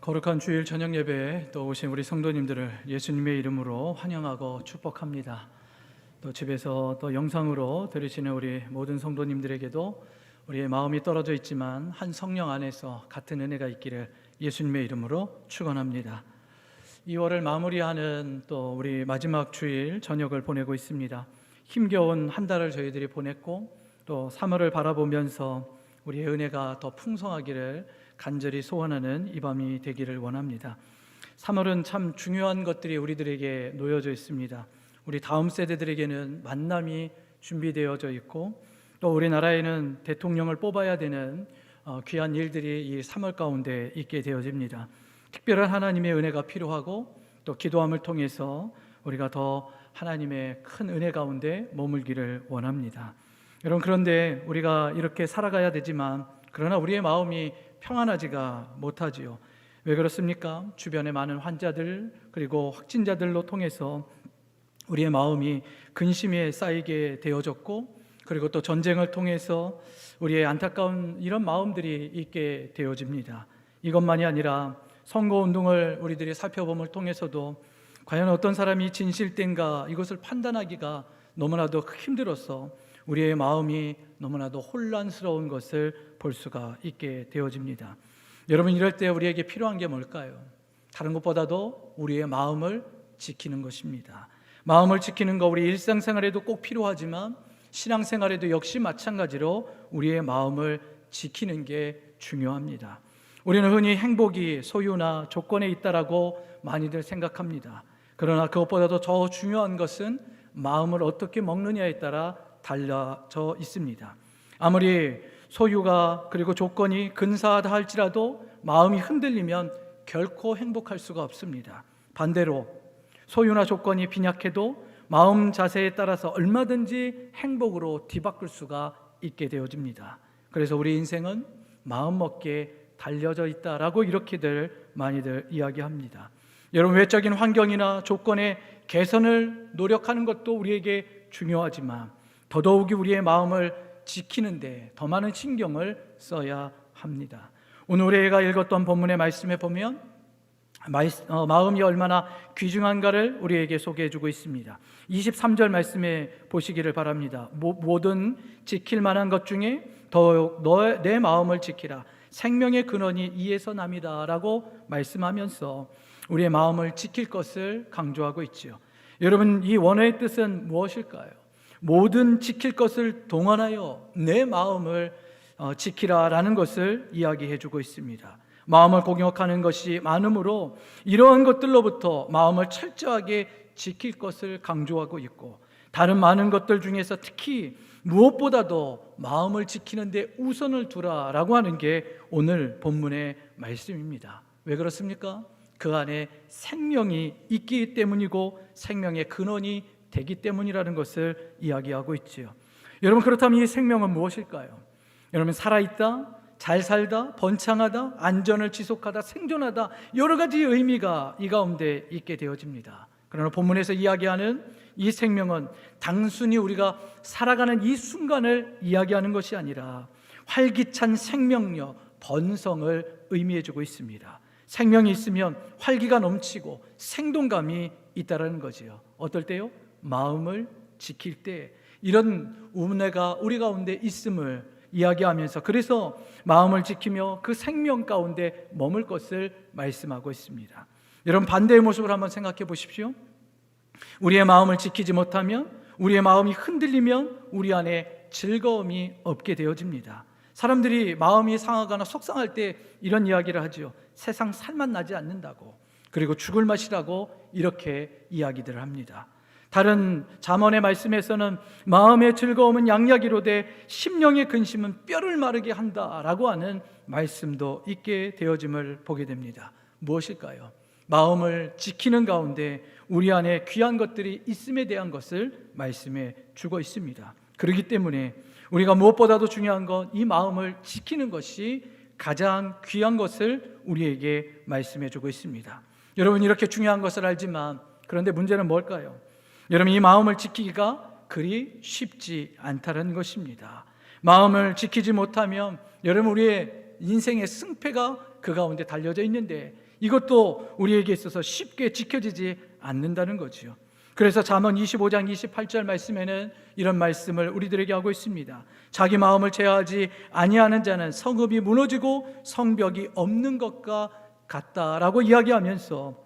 거룩한 주일 저녁 예배에 또 오신 우리 성도님들을 예수님의 이름으로 환영하고 축복합니다. 또 집에서 또 영상으로 들으시는 우리 모든 성도님들에게도 우리의 마음이 떨어져 있지만 한 성령 안에서 같은 은혜가 있기를 예수님의 이름으로 축원합니다. 2월을 마무리하는 또 우리 마지막 주일 저녁을 보내고 있습니다. 힘겨운 한 달을 저희들이 보냈고 또 3월을 바라보면서 우리의 은혜가 더 풍성하기를 간절히 소원하는 이 밤이 되기를 원합니다. 3월은 참 중요한 것들이 우리들에게 놓여져 있습니다. 우리 다음 세대들에게는 만남이 준비되어져 있고 또 우리나라에는 대통령을 뽑아야 되는 귀한 일들이 이 3월 가운데 있게 되어집니다. 특별한 하나님의 은혜가 필요하고 또 기도함을 통해서 우리가 더 하나님의 큰 은혜 가운데 머물기를 원합니다. 여러분, 그런데 우리가 이렇게 살아가야 되지만 그러나 우리의 마음이 평안하지가 못하지요. 왜 그렇습니까? 주변에 많은 환자들 그리고 확진자들로 통해서 우리의 마음이 근심에 쌓이게 되어졌고 그리고 또 전쟁을 통해서 우리의 안타까운 이런 마음들이 있게 되어집니다. 이것만이 아니라 선거운동을 우리들이 살펴봄을 통해서도 과연 어떤 사람이 진실된가 이것을 판단하기가 너무나도 힘들어서 우리의 마음이 너무나도 혼란스러운 것을 볼 수가 있게 되어집니다. 여러분, 이럴 때 우리에게 필요한 게 뭘까요? 다른 것보다도 우리의 마음을 지키는 것입니다. 마음을 지키는 거 우리 일상생활에도 꼭 필요하지만 신앙생활에도 역시 마찬가지로 우리의 마음을 지키는 게 중요합니다. 우리는 흔히 행복이 소유나 조건에 있다라고 많이들 생각합니다. 그러나 그것보다도 더 중요한 것은 마음을 어떻게 먹느냐에 따라 달라져 있습니다. 아무리 소유가 그리고 조건이 근사하다 할지라도 마음이 흔들리면 결코 행복할 수가 없습니다. 반대로 소유나 조건이 빈약해도 마음 자세에 따라서 얼마든지 행복으로 뒤바꿀 수가 있게 되어집니다. 그래서 우리 인생은 마음먹기에 달려져 있다라고 이렇게들 많이들 이야기합니다. 여러분, 외적인 환경이나 조건의 개선을 노력하는 것도 우리에게 중요하지만 더더욱이 우리의 마음을 지키는데 더 많은 신경을 써야 합니다. 오늘 우리가 읽었던 본문의 말씀에 보면 마음이 얼마나 귀중한가를 우리에게 소개해주고 있습니다. 23절 말씀에 보시기를 바랍니다. 모든 지킬 만한 것 중에 더욱 내 마음을 지키라. 생명의 근원이 이에서 남이다 라고 말씀하면서 우리의 마음을 지킬 것을 강조하고 있지요. 여러분, 이 원어의 뜻은 무엇일까요? 모든 지킬 것을 동원하여 내 마음을 지키라라는 것을 이야기해 주고 있습니다. 마음을 공격하는 것이 많으므로 이러한 것들로부터 마음을 철저하게 지킬 것을 강조하고 있고 다른 많은 것들 중에서 특히 무엇보다도 마음을 지키는 데 우선을 두라라고 하는 게 오늘 본문의 말씀입니다. 왜 그렇습니까? 그 안에 생명이 있기 때문이고 생명의 근원이 되기 때문이라는 것을 이야기하고 있지요. 여러분, 그렇다면 이 생명은 무엇일까요? 여러분, 살아있다, 잘 살다, 번창하다, 안전을 지속하다, 생존하다, 여러 가지 의미가 이 가운데 있게 되어집니다. 그러나 본문에서 이야기하는 이 생명은 단순히 우리가 살아가는 이 순간을 이야기하는 것이 아니라 활기찬 생명력, 번성을 의미해주고 있습니다. 생명이 있으면 활기가 넘치고 생동감이 있다는 거지요. 어떨 때요? 마음을 지킬 때 이런 은혜가 우리 가운데 있음을 이야기하면서 그래서 마음을 지키며 그 생명 가운데 머물 것을 말씀하고 있습니다. 여러분, 반대의 모습을 한번 생각해 보십시오. 우리의 마음을 지키지 못하면, 우리의 마음이 흔들리면 우리 안에 즐거움이 없게 되어집니다. 사람들이 마음이 상하거나 속상할 때 이런 이야기를 하죠. 세상 살맛 나지 않는다고, 그리고 죽을 맛이라고 이렇게 이야기들을 합니다. 다른 잠언의 말씀에서는 마음의 즐거움은 양약이로되 심령의 근심은 뼈를 마르게 한다라고 하는 말씀도 있게 되어짐을 보게 됩니다. 무엇일까요? 마음을 지키는 가운데 우리 안에 귀한 것들이 있음에 대한 것을 말씀해 주고 있습니다. 그렇기 때문에 우리가 무엇보다도 중요한 건 이 마음을 지키는 것이 가장 귀한 것을 우리에게 말씀해 주고 있습니다. 여러분, 이렇게 중요한 것을 알지만 그런데 문제는 뭘까요? 여러분, 이 마음을 지키기가 그리 쉽지 않다는 것입니다. 마음을 지키지 못하면 여러분, 우리의 인생의 승패가 그 가운데 달려져 있는데 이것도 우리에게 있어서 쉽게 지켜지지 않는다는 거지요. 그래서 잠언 25장 28절 말씀에는 이런 말씀을 우리들에게 하고 있습니다. 자기 마음을 제어하지 아니하는 자는 성읍이 무너지고 성벽이 없는 것과 같다라고 이야기하면서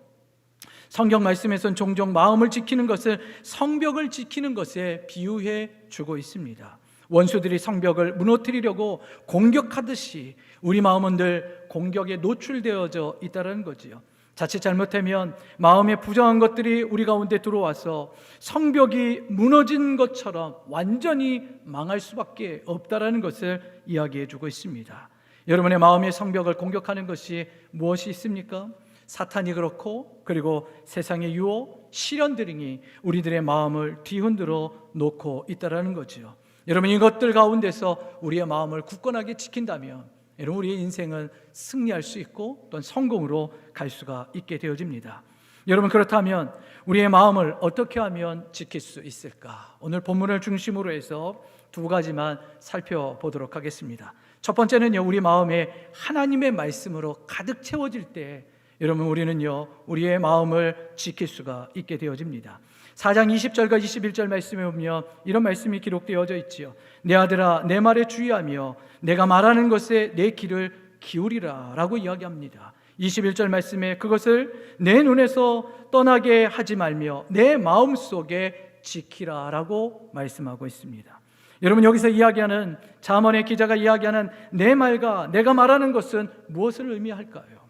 성경 말씀에서는 종종 마음을 지키는 것을 성벽을 지키는 것에 비유해 주고 있습니다. 원수들이 성벽을 무너뜨리려고 공격하듯이 우리 마음은 늘 공격에 노출되어져 있다는 거지요. 자칫 잘못하면 마음에 부정한 것들이 우리 가운데 들어와서 성벽이 무너진 것처럼 완전히 망할 수밖에 없다는 것을 이야기해 주고 있습니다. 여러분의 마음의 성벽을 공격하는 것이 무엇이 있습니까? 사탄이 그렇고 그리고 세상의 유혹, 시련 등이 우리들의 마음을 뒤흔들어 놓고 있다는 거죠. 여러분, 이것들 가운데서 우리의 마음을 굳건하게 지킨다면 여러분, 우리의 인생은 승리할 수 있고 또한 성공으로 갈 수가 있게 되어집니다. 여러분, 그렇다면 우리의 마음을 어떻게 하면 지킬 수 있을까? 오늘 본문을 중심으로 해서 두 가지만 살펴보도록 하겠습니다. 첫 번째는요, 우리 마음에 하나님의 말씀으로 가득 채워질 때 여러분, 우리는요 우리의 마음을 지킬 수가 있게 되어집니다. 4장 20절과 21절 말씀에 보면 이런 말씀이 기록되어져 있지요. 내 아들아, 내 말에 주의하며 내가 말하는 것에 내 귀를 기울이라 라고 이야기합니다. 21절 말씀에 그것을 내 눈에서 떠나게 하지 말며 내 마음속에 지키라 라고 말씀하고 있습니다. 여러분, 여기서 이야기하는 잠언의 기자가 이야기하는 내 말과 내가 말하는 것은 무엇을 의미할까요?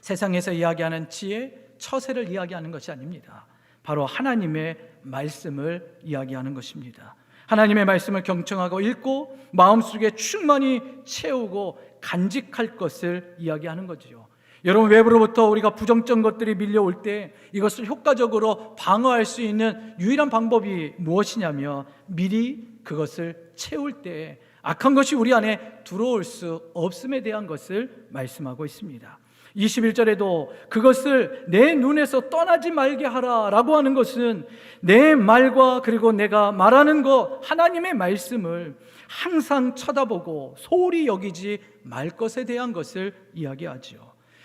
세상에서 이야기하는 지혜, 처세를 이야기하는 것이 아닙니다. 바로 하나님의 말씀을 이야기하는 것입니다. 하나님의 말씀을 경청하고 읽고 마음속에 충만히 채우고 간직할 것을 이야기하는 거지요. 여러분, 외부로부터 우리가 부정적 것들이 밀려올 때 이것을 효과적으로 방어할 수 있는 유일한 방법이 무엇이냐면 미리 그것을 채울 때 악한 것이 우리 안에 들어올 수 없음에 대한 것을 말씀하고 있습니다. 21절에도 그것을 내 눈에서 떠나지 말게 하라 라고 하는 것은 내 말과 그리고 내가 말하는 것, 하나님의 말씀을 항상 쳐다보고 소홀히 여기지 말 것에 대한 것을 이야기하죠.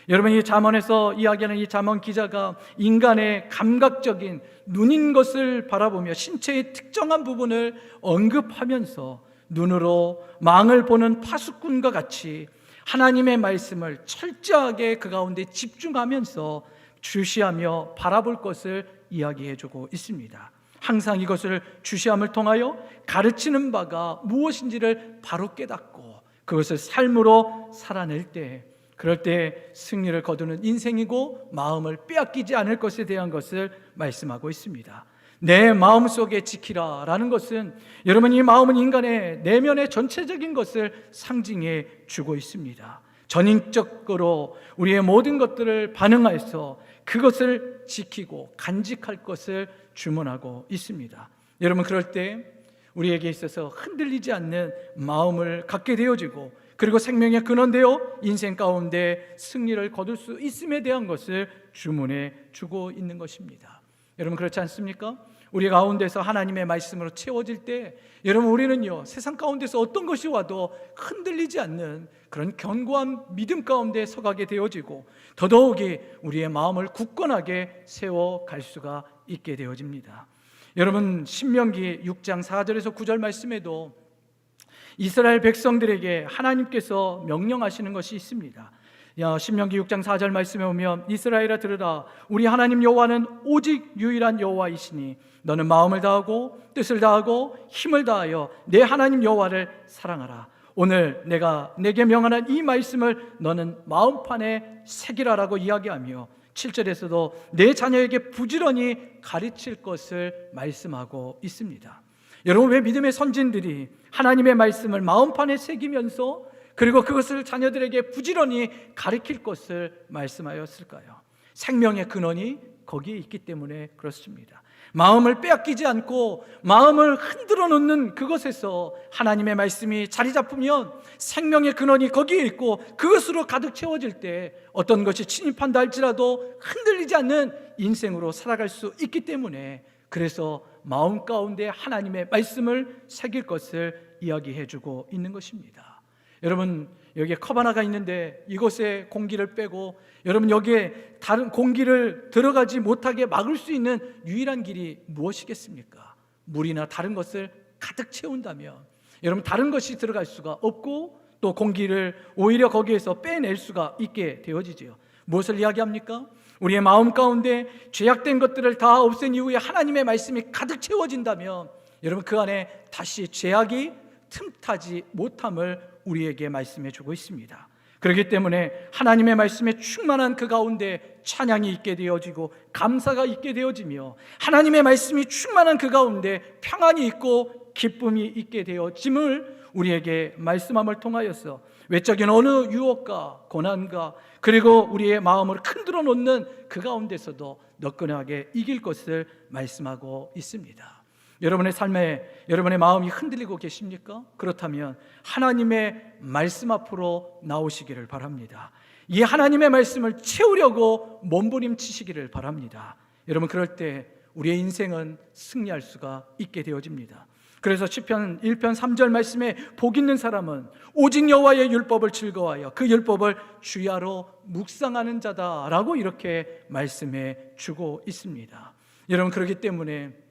여러분, 이 잠언에서 이야기하는 이 잠언 기자가 인간의 감각적인 눈인 것을 바라보며 신체의 특정한 부분을 언급하면서 눈으로 망을 보는 파수꾼과 같이 하나님의 말씀을 철저하게 그 가운데 집중하면서 주시하며 바라볼 것을 이야기해주고 있습니다. 항상 이것을 주시함을 통하여 가르치는 바가 무엇인지를 바로 깨닫고 그것을 삶으로 살아낼 때, 그럴 때 승리를 거두는 인생이고 마음을 빼앗기지 않을 것에 대한 것을 말씀하고 있습니다. 내 마음속에 지키라 라는 것은 여러분, 이 마음은 인간의 내면의 전체적인 것을 상징해 주고 있습니다. 전인적으로 우리의 모든 것들을 반응하여서 그것을 지키고 간직할 것을 주문하고 있습니다. 여러분, 그럴 때 우리에게 있어서 흔들리지 않는 마음을 갖게 되어지고 그리고 생명의 근원되어 인생 가운데 승리를 거둘 수 있음에 대한 것을 주문해 주고 있는 것입니다. 여러분, 그렇지 않습니까? 우리 가운데서 하나님의 말씀으로 채워질 때 여러분, 우리는요 세상 가운데서 어떤 것이 와도 흔들리지 않는 그런 견고한 믿음 가운데 서가게 되어지고 더더욱이 우리의 마음을 굳건하게 세워갈 수가 있게 되어집니다. 여러분, 신명기 6장 4절에서 9절 말씀에도 이스라엘 백성들에게 하나님께서 명령하시는 것이 있습니다. 신명기 6장 4절 말씀에 보면 이스라엘아 들으라, 우리 하나님 여호와는 오직 유일한 여호와이시니 너는 마음을 다하고 뜻을 다하고 힘을 다하여 내 하나님 여호와를 사랑하라. 오늘 내가 내게 명하는 이 말씀을 너는 마음판에 새기라라고 이야기하며 7절에서도 내 자녀에게 부지런히 가르칠 것을 말씀하고 있습니다. 여러분, 왜 믿음의 선진들이 하나님의 말씀을 마음판에 새기면서 그리고 그것을 자녀들에게 부지런히 가르칠 것을 말씀하였을까요? 생명의 근원이 거기에 있기 때문에 그렇습니다. 마음을 빼앗기지 않고 마음을 흔들어 놓는 그것에서 하나님의 말씀이 자리 잡으면 생명의 근원이 거기에 있고 그것으로 가득 채워질 때 어떤 것이 침입한다 할지라도 흔들리지 않는 인생으로 살아갈 수 있기 때문에, 그래서 마음 가운데 하나님의 말씀을 새길 것을 이야기해 주고 있는 것입니다. 여러분, 여기에 컵 하나가 있는데 이곳에 공기를 빼고 여러분 여기에 다른 공기를 들어가지 못하게 막을 수 있는 유일한 길이 무엇이겠습니까? 물이나 다른 것을 가득 채운다면 여러분 다른 것이 들어갈 수가 없고 또 공기를 오히려 거기에서 빼낼 수가 있게 되어지지요. 무엇을 이야기합니까? 우리의 마음 가운데 죄악된 것들을 다 없앤 이후에 하나님의 말씀이 가득 채워진다면 여러분 그 안에 다시 죄악이 틈타지 못함을 우리에게 말씀해 주고 있습니다. 그렇기 때문에 하나님의 말씀에 충만한 그 가운데 찬양이 있게 되어지고 감사가 있게 되어지며 하나님의 말씀이 충만한 그 가운데 평안이 있고 기쁨이 있게 되어짐을 우리에게 말씀함을 통하여서 외적인 어느 유혹과 고난과 그리고 우리의 마음을 흔들어 놓는 그 가운데서도 너끈하게 이길 것을 말씀하고 있습니다. 여러분의 삶에 여러분의 마음이 흔들리고 계십니까? 그렇다면 하나님의 말씀 앞으로 나오시기를 바랍니다. 이 하나님의 말씀을 채우려고 몸부림치시기를 바랍니다. 여러분 그럴 때 우리의 인생은 승리할 수가 있게 되어집니다. 그래서 시편 1편 3절 말씀에 복 있는 사람은 오직 여호와의 율법을 즐거워하여 그 율법을 주야로 묵상하는 자다라고 이렇게 말씀해 주고 있습니다. 여러분 그렇기 때문에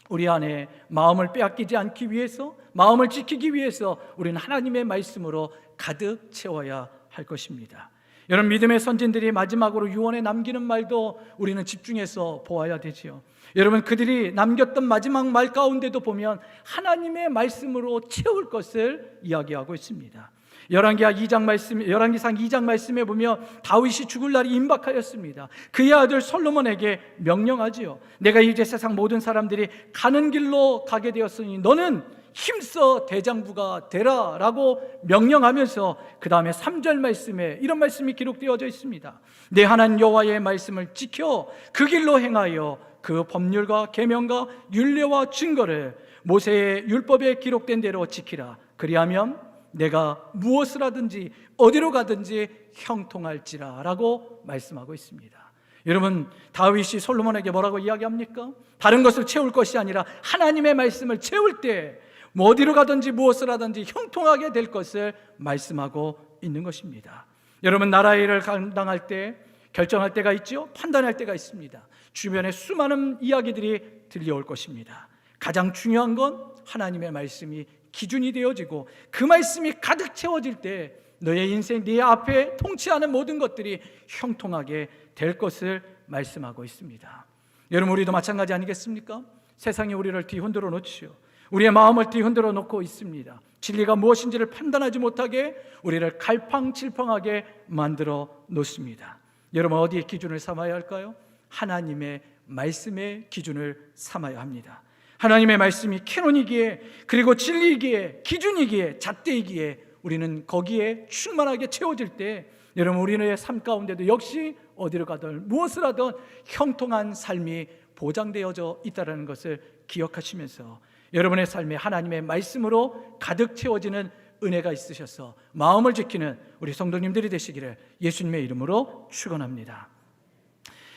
우리 안에 마음을 빼앗기지 않기 위해서 마음을 지키기 위해서 우리는 하나님의 말씀으로 가득 채워야 할 것입니다. 여러분 믿음의 선진들이 마지막으로 유언에 남기는 말도 우리는 집중해서 보아야 되지요. 여러분 그들이 남겼던 마지막 말 가운데도 보면 하나님의 말씀으로 채울 것을 이야기하고 있습니다. 열왕기상 2장 말씀에 보면 다윗이 죽을 날이 임박하였습니다. 그의 아들 솔로몬에게 명령하지요. 내가 이제 세상 모든 사람들이 가는 길로 가게 되었으니 너는 힘써 대장부가 되라 라고 명령하면서 그 다음에 3절 말씀에 이런 말씀이 기록되어져 있습니다. 내 하나님 여호와의 말씀을 지켜 그 길로 행하여 그 법률과 계명과 율례와 증거를 모세의 율법에 기록된 대로 지키라. 그리하면 내가 무엇을 하든지 어디로 가든지 형통할지라 라고 말씀하고 있습니다. 여러분 다윗이 솔로몬에게 뭐라고 이야기합니까? 다른 것을 채울 것이 아니라 하나님의 말씀을 채울 때 어디로 가든지 무엇을 하든지 형통하게 될 것을 말씀하고 있는 것입니다. 여러분 나라 일을 감당할 때 결정할 때가 있죠. 판단할 때가 있습니다. 주변에 수많은 이야기들이 들려올 것입니다. 가장 중요한 건 하나님의 말씀이 기준이 되어지고 그 말씀이 가득 채워질 때 너의 인생, 네 앞에 통치하는 모든 것들이 형통하게 될 것을 말씀하고 있습니다. 여러분 우리도 마찬가지 아니겠습니까? 세상이 우리를 뒤흔들어 놓지요. 우리의 마음을 뒤흔들어 놓고 있습니다. 진리가 무엇인지를 판단하지 못하게 우리를 갈팡질팡하게 만들어 놓습니다. 여러분 어디에 기준을 삼아야 할까요? 하나님의 말씀의 기준을 삼아야 합니다. 하나님의 말씀이 캐논이기에 그리고 진리이기에 기준이기에 잣대이기에 우리는 거기에 충만하게 채워질 때 여러분 우리의 삶 가운데도 역시 어디로 가든 무엇을 하든 형통한 삶이 보장되어져 있다는 것을 기억하시면서 여러분의 삶에 하나님의 말씀으로 가득 채워지는 은혜가 있으셔서 마음을 지키는 우리 성도님들이 되시기를 예수님의 이름으로 축원합니다.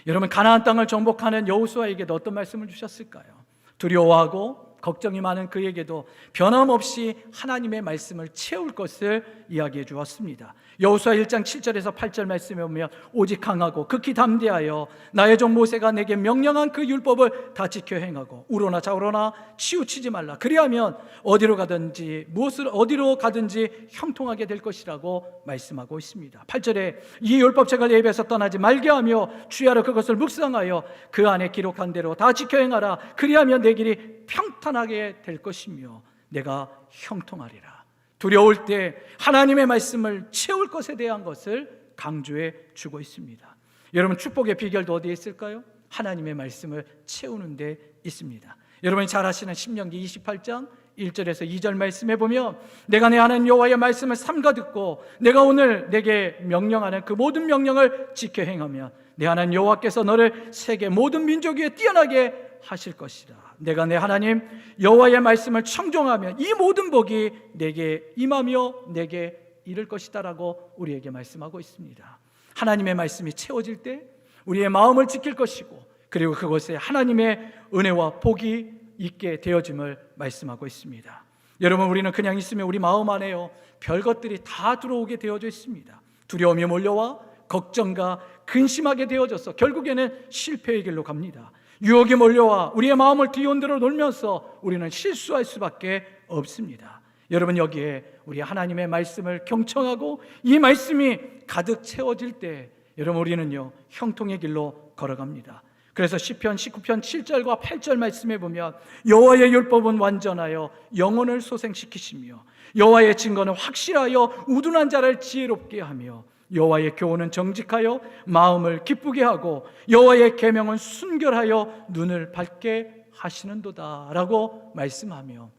여러분 가나안 땅을 정복하는 여호수아에게도 어떤 말씀을 주셨을까요? 두려워하고 걱정이 많은 그에게도 변함없이 하나님의 말씀을 채울 것을 이야기해 주었습니다. 여호수아 1장 7절에서 8절 말씀에 보면 오직 강하고 극히 담대하여 나의 종 모세가 내게 명령한 그 율법을 다 지켜 행하고 우로나 좌우로나 치우치지 말라. 그리하면 어디로 가든지 어디로 가든지 형통하게 될 것이라고 말씀하고 있습니다. 8절에 이 율법책을 내 입에서 떠나지 말게 하며 주야로 그것을 묵상하여 그 안에 기록한 대로 다 지켜 행하라. 그리하면 내 길이 평탄하게 될 것이며 내가 형통하리라. 두려울 때 하나님의 말씀을 채울 것에 대한 것을 강조해 주고 있습니다. 여러분 축복의 비결도 어디에 있을까요? 하나님의 말씀을 채우는 데 있습니다. 여러분이 잘 아시는 신명기 28장 1절에서 2절 말씀에 보면 내가 내 하나님 여호와의 말씀을 삼가 듣고 내가 오늘 내게 명령하는 그 모든 명령을 지켜 행하면 내 하나님 여호와께서 너를 세계 모든 민족 위에 뛰어나게 하실 것이다. 내가 내 하나님 여호와의 말씀을 청종하면 이 모든 복이 내게 임하며 내게 이를 것이다 라고 우리에게 말씀하고 있습니다. 하나님의 말씀이 채워질 때 우리의 마음을 지킬 것이고 그리고 그것에 하나님의 은혜와 복이 있게 되어짐을 말씀하고 있습니다. 여러분, 우리는 그냥 있으면 우리 마음 안에요, 별것들이 다 들어오게 되어져 있습니다. 두려움이 몰려와 걱정과 근심하게 되어져서 결국에는 실패의 길로 갑니다. 유혹이 몰려와 우리의 마음을 뒤흔들어 놀면서 우리는 실수할 수밖에 없습니다. 여러분, 여기에 우리 하나님의 말씀을 경청하고 이 말씀이 가득 채워질 때 여러분, 우리는요, 형통의 길로 걸어갑니다. 그래서 시편 19편 7절과 8절 말씀에 보면 여호와의 율법은 완전하여 영혼을 소생시키시며 여호와의 증거는 확실하여 우둔한 자를 지혜롭게 하며 여호와의 교훈은 정직하여 마음을 기쁘게 하고 여호와의 계명은 순결하여 눈을 밝게 하시는도다 라고 말씀하며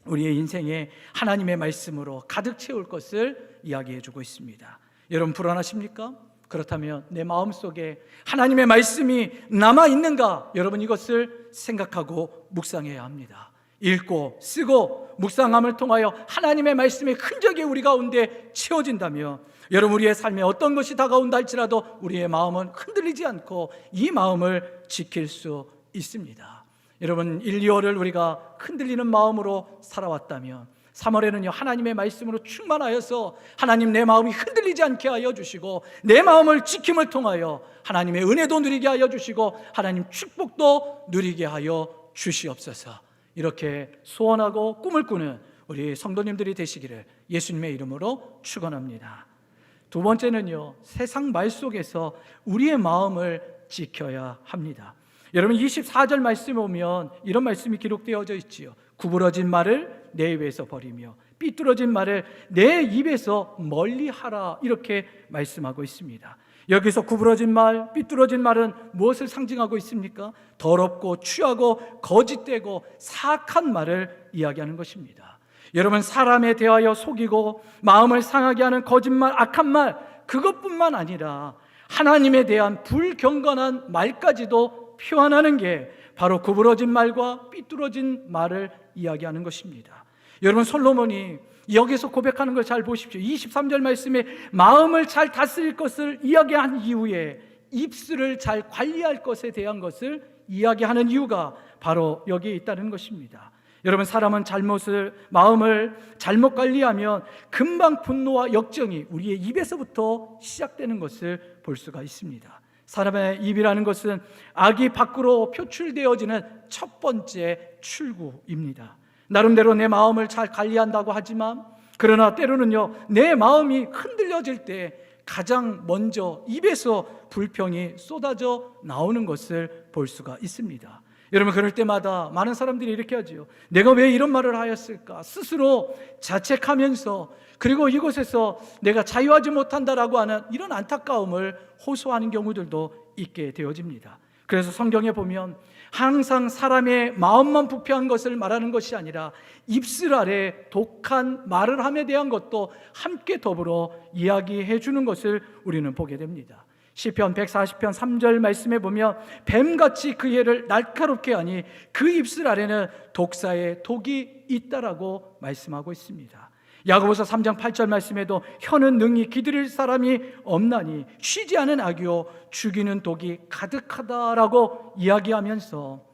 우리의 인생에 하나님의 말씀으로 가득 채울 것을 이야기해 주고 있습니다. 여러분, 불안하십니까? 그렇다면 내 마음속에 하나님의 말씀이 남아있는가? 여러분, 이것을 생각하고 묵상해야 합니다. 읽고 쓰고 묵상함을 통하여 하나님의 말씀의 흔적이 우리 가운데 채워진다면 여러분, 우리의 삶에 어떤 것이 다가온다 할지라도 우리의 마음은 흔들리지 않고 이 마음을 지킬 수 있습니다. 여러분, 1, 2월을 우리가 흔들리는 마음으로 살아왔다면 3월에는요, 하나님의 말씀으로 충만하여서 하나님, 내 마음이 흔들리지 않게 하여 주시고 내 마음을 지킴을 통하여 하나님의 은혜도 누리게 하여 주시고 하나님 축복도 누리게 하여 주시옵소서. 이렇게 소원하고 꿈을 꾸는 우리 성도님들이 되시기를 예수님의 이름으로 축원합니다. 두 번째는요, 세상 말 속에서 우리의 마음을 지켜야 합니다. 여러분, 24절 말씀에 보면 이런 말씀이 기록되어져 있지요. 구부러진 말을 내 입에서 버리며 삐뚤어진 말을 내 입에서 멀리하라, 이렇게 말씀하고 있습니다. 여기서 구부러진 말, 삐뚤어진 말은 무엇을 상징하고 있습니까? 더럽고 취하고 거짓되고 사악한 말을 이야기하는 것입니다. 여러분, 사람에 대하여 속이고 마음을 상하게 하는 거짓말, 악한 말, 그것뿐만 아니라 하나님에 대한 불경건한 말까지도 표현하는 게 바로 구부러진 말과 삐뚤어진 말을 이야기하는 것입니다. 여러분, 솔로몬이 여기서 고백하는 걸 잘 보십시오. 23절 말씀에 마음을 잘 다스릴 것을 이야기한 이후에 입술을 잘 관리할 것에 대한 것을 이야기하는 이유가 바로 여기에 있다는 것입니다. 여러분, 사람은 마음을 잘못 관리하면 금방 분노와 역정이 우리의 입에서부터 시작되는 것을 볼 수가 있습니다. 사람의 입이라는 것은 악이 밖으로 표출되어지는 첫 번째 출구입니다. 나름대로 내 마음을 잘 관리한다고 하지만 그러나 때로는요, 내 마음이 흔들려질 때 가장 먼저 입에서 불평이 쏟아져 나오는 것을 볼 수가 있습니다. 여러분, 그럴 때마다 많은 사람들이 이렇게 하지요. 내가 왜 이런 말을 하였을까? 스스로 자책하면서 그리고 이곳에서 내가 자유하지 못한다라고 하는 이런 안타까움을 호소하는 경우들도 있게 되어집니다. 그래서 성경에 보면 항상 사람의 마음만 부패한 것을 말하는 것이 아니라 입술 아래 독한 말을 함에 대한 것도 함께 더불어 이야기해 주는 것을 우리는 보게 됩니다. 시편 140편 3절 말씀에 보면 뱀같이 그 혀를 날카롭게 하니 그 입술 아래는 독사의 독이 있다라고 말씀하고 있습니다. 야고보서 3장 8절 말씀에도 혀는 능히 기들일 사람이 없나니 쉬지 않은 악이요 죽이는 독이 가득하다라고 이야기하면서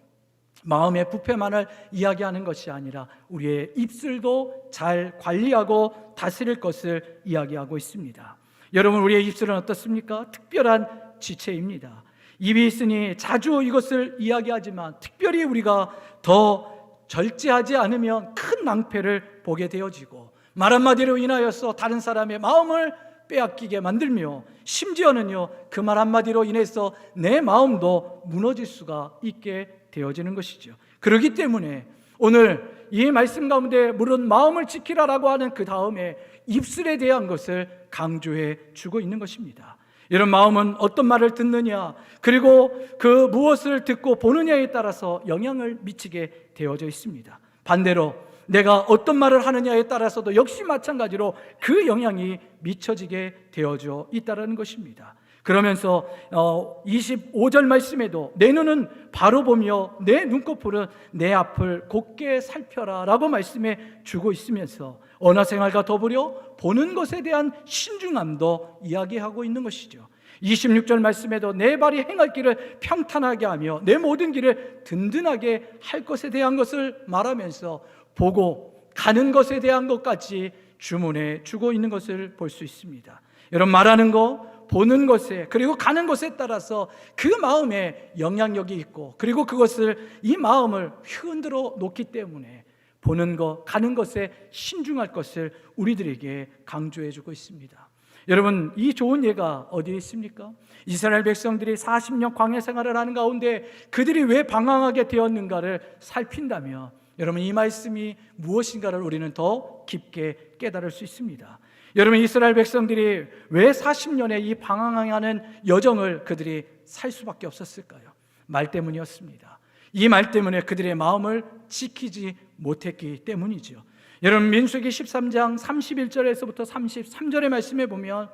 마음의 부패만을 이야기하는 것이 아니라 우리의 입술도 잘 관리하고 다스릴 것을 이야기하고 있습니다. 여러분, 우리의 입술은 어떻습니까? 특별한 지체입니다. 입이 있으니 자주 이것을 이야기하지만 특별히 우리가 더 절제하지 않으면 큰 낭패를 보게 되어지고 말 한마디로 인하여서 다른 사람의 마음을 빼앗기게 만들며 심지어는요, 그 말 한마디로 인해서 내 마음도 무너질 수가 있게 되어지는 것이죠. 그렇기 때문에 오늘 이 말씀 가운데 물은 마음을 지키라라고 하는 그 다음에 입술에 대한 것을 강조해 주고 있는 것입니다. 이런 마음은 어떤 말을 듣느냐, 그리고 그 무엇을 듣고 보느냐에 따라서 영향을 미치게 되어져 있습니다. 반대로 내가 어떤 말을 하느냐에 따라서도 역시 마찬가지로 그 영향이 미쳐지게 되어져 있다는 것입니다. 그러면서 25절 말씀에도 내 눈은 바로 보며 내 눈꺼풀은 내 앞을 곧게 살펴라 라고 말씀해 주고 있으면서 언어생활과 더불어 보는 것에 대한 신중함도 이야기하고 있는 것이죠. 26절 말씀에도 내 발이 행할 길을 평탄하게 하며 내 모든 길을 든든하게 할 것에 대한 것을 말하면서 보고 가는 것에 대한 것까지 주문해 주고 있는 것을 볼 수 있습니다. 여러분, 말하는 거, 보는 것에, 그리고 가는 것에 따라서 그 마음에 영향력이 있고, 그리고 이 마음을 흔들어 놓기 때문에 보는 것, 가는 것에 신중할 것을 우리들에게 강조해 주고 있습니다. 여러분, 이 좋은 예가 어디에 있습니까? 이스라엘 백성들이 40년 광야 생활을 하는 가운데 그들이 왜 방황하게 되었는가를 살핀다면, 여러분, 이 말씀이 무엇인가를 우리는 더 깊게 깨달을 수 있습니다. 여러분, 이스라엘 백성들이 왜 40년의 이 방황하는 여정을 그들이 살 수밖에 없었을까요? 말 때문이었습니다. 이 말 때문에 그들의 마음을 지키지 못했기 때문이죠. 여러분, 민수기 13장 31절에서부터 33절의 말씀에 보면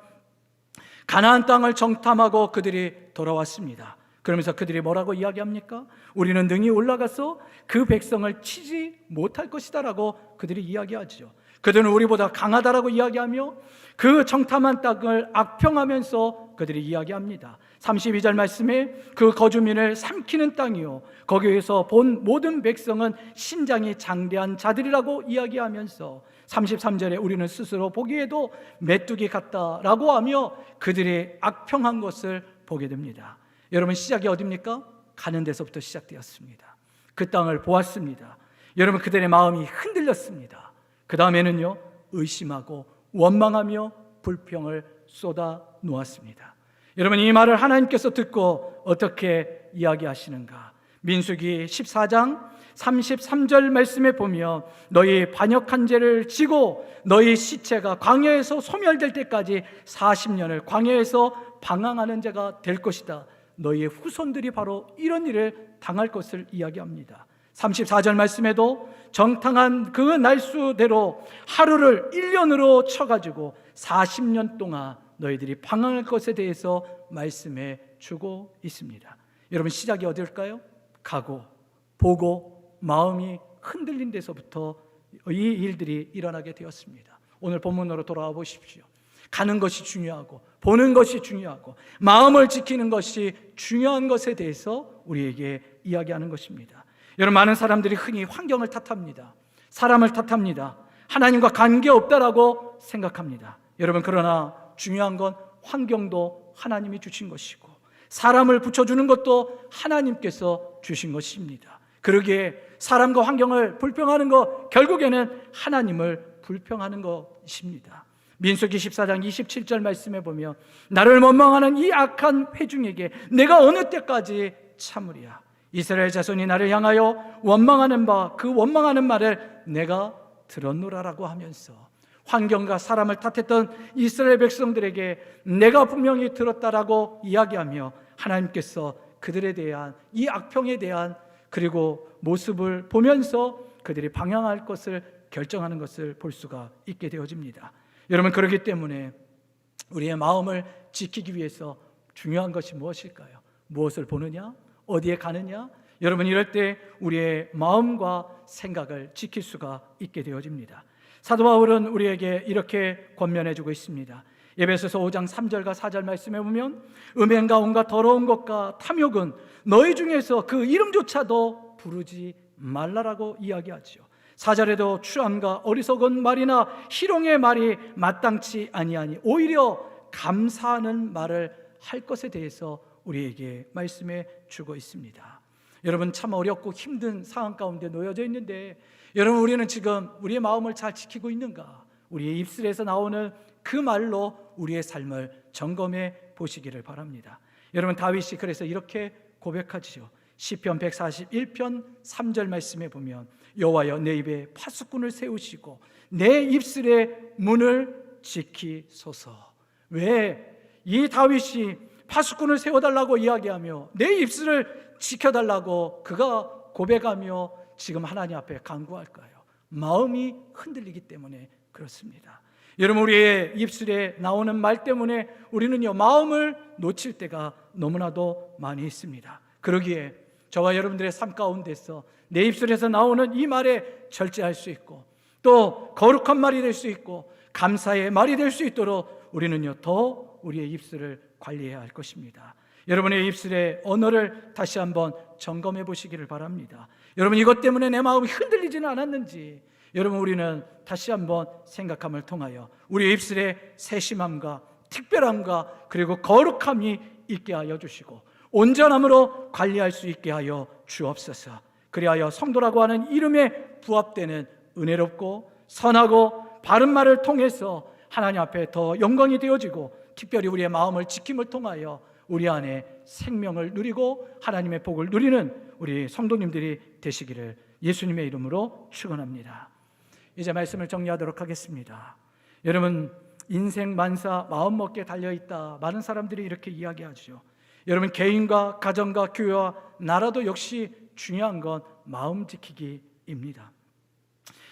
가나안 땅을 정탐하고 그들이 돌아왔습니다. 그러면서 그들이 뭐라고 이야기합니까? 우리는 능히 올라가서 그 백성을 치지 못할 것이다 라고 그들이 이야기하죠. 그들은 우리보다 강하다라고 이야기하며 그 정탐한 땅을 악평하면서 그들이 이야기합니다. 32절 말씀에 그 거주민을 삼키는 땅이요, 거기에서 본 모든 백성은 신장이 장대한 자들이라고 이야기하면서 33절에 우리는 스스로 보기에도 메뚜기 같다라고 하며 그들의 악평한 것을 보게 됩니다. 여러분, 시작이 어디입니까? 가는 데서부터 시작되었습니다. 그 땅을 보았습니다. 여러분, 그들의 마음이 흔들렸습니다. 그 다음에는요, 의심하고 원망하며 불평을 쏟아 놓았습니다. 여러분, 이 말을 하나님께서 듣고 어떻게 이야기하시는가? 민수기 14장 33절 말씀에 보면 너희 반역한 죄를 지고 너희 시체가 광야에서 소멸될 때까지 40년을 광야에서 방황하는 자가 될 것이다. 너희의 후손들이 바로 이런 일을 당할 것을 이야기합니다. 34절 말씀에도 정당한 그 날수대로 하루를 1년으로 쳐가지고 40년 동안 너희들이 방황할 것에 대해서 말씀해 주고 있습니다. 여러분, 시작이 어딜까요? 가고 보고 마음이 흔들린 데서부터 이 일들이 일어나게 되었습니다. 오늘 본문으로 돌아와 보십시오. 가는 것이 중요하고 보는 것이 중요하고 마음을 지키는 것이 중요한 것에 대해서 우리에게 이야기하는 것입니다. 여러분, 많은 사람들이 흔히 환경을 탓합니다. 사람을 탓합니다. 하나님과 관계없다라고 생각합니다. 여러분, 그러나 중요한 건 환경도 하나님이 주신 것이고 사람을 붙여주는 것도 하나님께서 주신 것입니다. 그러기에 사람과 환경을 불평하는 것, 결국에는 하나님을 불평하는 것입니다. 민수기 14장 27절 말씀에 보면 나를 원망하는 이 악한 회중에게 내가 어느 때까지 참으리야. 이스라엘 자손이 나를 향하여 원망하는 그 원망하는 말을 내가 들었노라라고 하면서 환경과 사람을 탓했던 이스라엘 백성들에게 내가 분명히 들었다라고 이야기하며 하나님께서 그들에 대한 이 악평에 대한 그리고 모습을 보면서 그들이 방향할 것을 결정하는 것을 볼 수가 있게 되어집니다. 여러분, 그렇기 때문에 우리의 마음을 지키기 위해서 중요한 것이 무엇일까요? 무엇을 보느냐? 어디에 가느냐? 여러분, 이럴 때 우리의 마음과 생각을 지킬 수가 있게 되어집니다. 사도 바울은 우리에게 이렇게 권면해주고 있습니다. 에베소서 5장 3절과 4절 말씀에 보면 음행과 온갖 더러운 것과 탐욕은 너희 중에서 그 이름조차도 부르지 말라라고 이야기하죠. 4절에도 추함과 어리석은 말이나 희롱의 말이 마땅치 아니하니 오히려 감사하는 말을 할 것에 대해서 우리에게 말씀해 주고 있습니다. 여러분, 참 어렵고 힘든 상황 가운데 놓여져 있는데 여러분, 우리는 지금 우리의 마음을 잘 지키고 있는가? 우리의 입술에서 나오는 그 말로 우리의 삶을 점검해 보시기를 바랍니다. 여러분, 다윗이 그래서 이렇게 고백하지요. 시편 141편 3절 말씀에 보면 여호와여, 내 입에 파수꾼을 세우시고 내 입술의 문을 지키소서. 왜 이 다윗이 파수꾼을 세워달라고 이야기하며 내 입술을 지켜달라고 그가 고백하며 지금 하나님 앞에 간구할까요? 마음이 흔들리기 때문에 그렇습니다. 여러분, 우리의 입술에 나오는 말 때문에 우리는요, 마음을 놓칠 때가 너무나도 많이 있습니다. 그러기에 저와 여러분들의 삶 가운데서 내 입술에서 나오는 이 말에 절제할 수 있고 또 거룩한 말이 될 수 있고 감사의 말이 될 수 있도록 우리는요, 더 우리의 입술을 관리해야 할 것입니다. 여러분의 입술의 언어를 다시 한번 점검해 보시기를 바랍니다. 여러분, 이것 때문에 내 마음이 흔들리지는 않았는지, 여러분, 우리는 다시 한번 생각함을 통하여 우리 입술에 세심함과 특별함과 그리고 거룩함이 있게 하여 주시고 온전함으로 관리할 수 있게 하여 주옵소서. 그리하여 성도라고 하는 이름에 부합되는 은혜롭고 선하고 바른 말을 통해서 하나님 앞에 더 영광이 되어지고, 특별히 우리의 마음을 지킴을 통하여 우리 안에 생명을 누리고 하나님의 복을 누리는 우리 성도님들이 되시기를 예수님의 이름으로 축원합니다. 이제 말씀을 정리하도록 하겠습니다. 여러분, 인생 만사 마음먹기에 달려있다, 많은 사람들이 이렇게 이야기하죠. 여러분, 개인과 가정과 교회와 나라도 역시 중요한 건 마음 지키기입니다.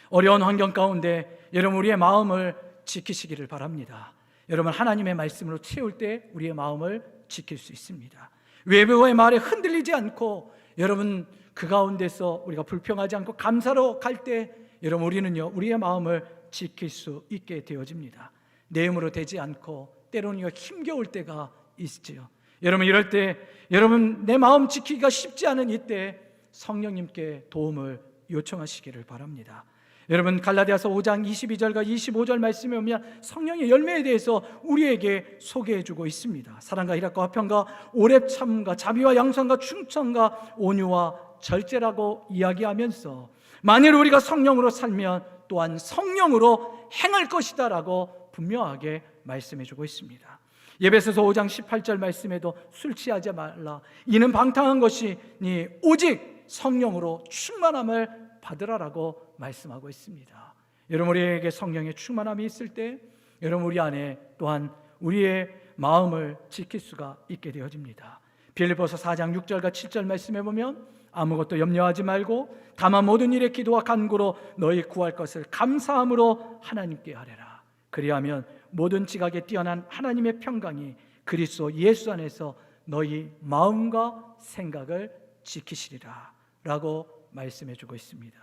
어려운 환경 가운데 여러분, 우리의 마음을 지키시기를 바랍니다. 여러분, 하나님의 말씀으로 채울 때 우리의 마음을 지킬 수 있습니다. 외부의 말에 흔들리지 않고, 여러분, 그 가운데서 우리가 불평하지 않고 감사로 갈 때 여러분, 우리는요, 우리의 마음을 지킬 수 있게 되어집니다. 내 힘으로 되지 않고 때로는 힘겨울 때가 있지요. 여러분, 이럴 때 여러분, 내 마음 지키기가 쉽지 않은 이때 성령님께 도움을 요청하시기를 바랍니다. 여러분, 갈라디아서 5장 22절과 25절 말씀에 보면 성령의 열매에 대해서 우리에게 소개해주고 있습니다. 사랑과 희락과 화평과 오래 참음과 자비와 양선과 충성과 온유와 절제라고 이야기하면서, 만일 우리가 성령으로 살면 또한 성령으로 행할 것이다 라고 분명하게 말씀해주고 있습니다. 에베소서 5장 18절 말씀에도 술 취하지 말라, 이는 방탕한 것이니 오직 성령으로 충만함을 받으라라고 말씀하고 있습니다. 여러분, 우리에게 성령의 충만함이 있을 때 여러분, 우리 안에 또한 우리의 마음을 지킬 수가 있게 되어집니다. 빌립보서 4장 6절과 7절 말씀해 보면, 아무것도 염려하지 말고 다만 모든 일에 기도와 간구로 너희 구할 것을 감사함으로 하나님께 하래라. 그리하면 모든 지각에 뛰어난 하나님의 평강이 그리스도 예수 안에서 너희 마음과 생각을 지키시리라 라고 말씀해 주고 있습니다.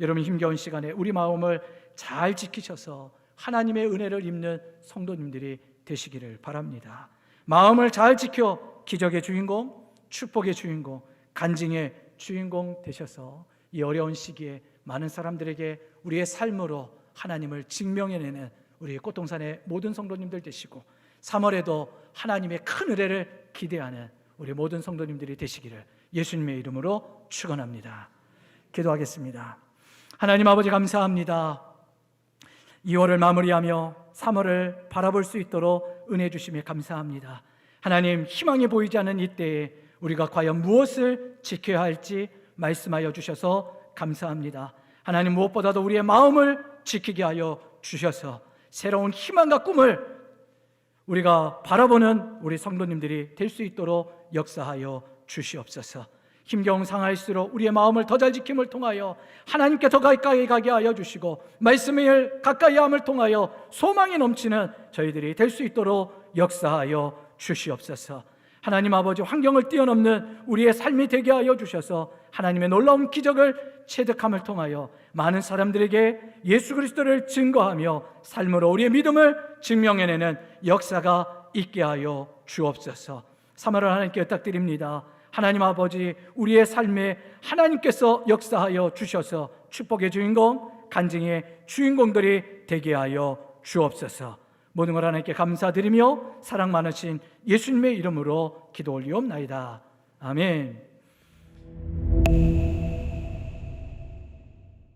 여러분, 힘겨운 시간에 우리 마음을 잘 지키셔서 하나님의 은혜를 입는 성도님들이 되시기를 바랍니다. 마음을 잘 지켜 기적의 주인공, 축복의 주인공, 간증의 주인공 되셔서 이 어려운 시기에 많은 사람들에게 우리의 삶으로 하나님을 증명해내는 우리 꽃동산의 모든 성도님들 되시고, 3월에도 하나님의 큰 은혜를 기대하는 우리 모든 성도님들이 되시기를 예수님의 이름으로 축원합니다. 기도하겠습니다. 하나님 아버지, 감사합니다. 2월을 마무리하며 3월을 바라볼 수 있도록 은혜 주심에 감사합니다. 하나님, 희망이 보이지 않는 이때에 우리가 과연 무엇을 지켜야 할지 말씀하여 주셔서 감사합니다. 하나님, 무엇보다도 우리의 마음을 지키게 하여 주셔서 새로운 희망과 꿈을 우리가 바라보는 우리 성도님들이 될 수 있도록 역사하여 주시옵소서. 힘겨운 상황일수록 우리의 마음을 더 잘 지킴을 통하여 하나님께 더 가까이 가게 하여 주시고, 말씀을 가까이 함을 통하여 소망이 넘치는 저희들이 될 수 있도록 역사하여 주시옵소서. 하나님 아버지, 환경을 뛰어넘는 우리의 삶이 되게 하여 주셔서 하나님의 놀라운 기적을 체득함을 통하여 많은 사람들에게 예수 그리스도를 증거하며 삶으로 우리의 믿음을 증명해내는 역사가 있게 하여 주옵소서. 3월을 하나님께 부탁드립니다. 하나님 아버지, 우리의 삶에 하나님께서 역사하여 주셔서 축복의 주인공, 간증의 주인공들이 되게 하여 주옵소서. 모든 걸 하나님께 감사드리며 사랑 많으신 예수님의 이름으로 기도 올리옵나이다. 아멘.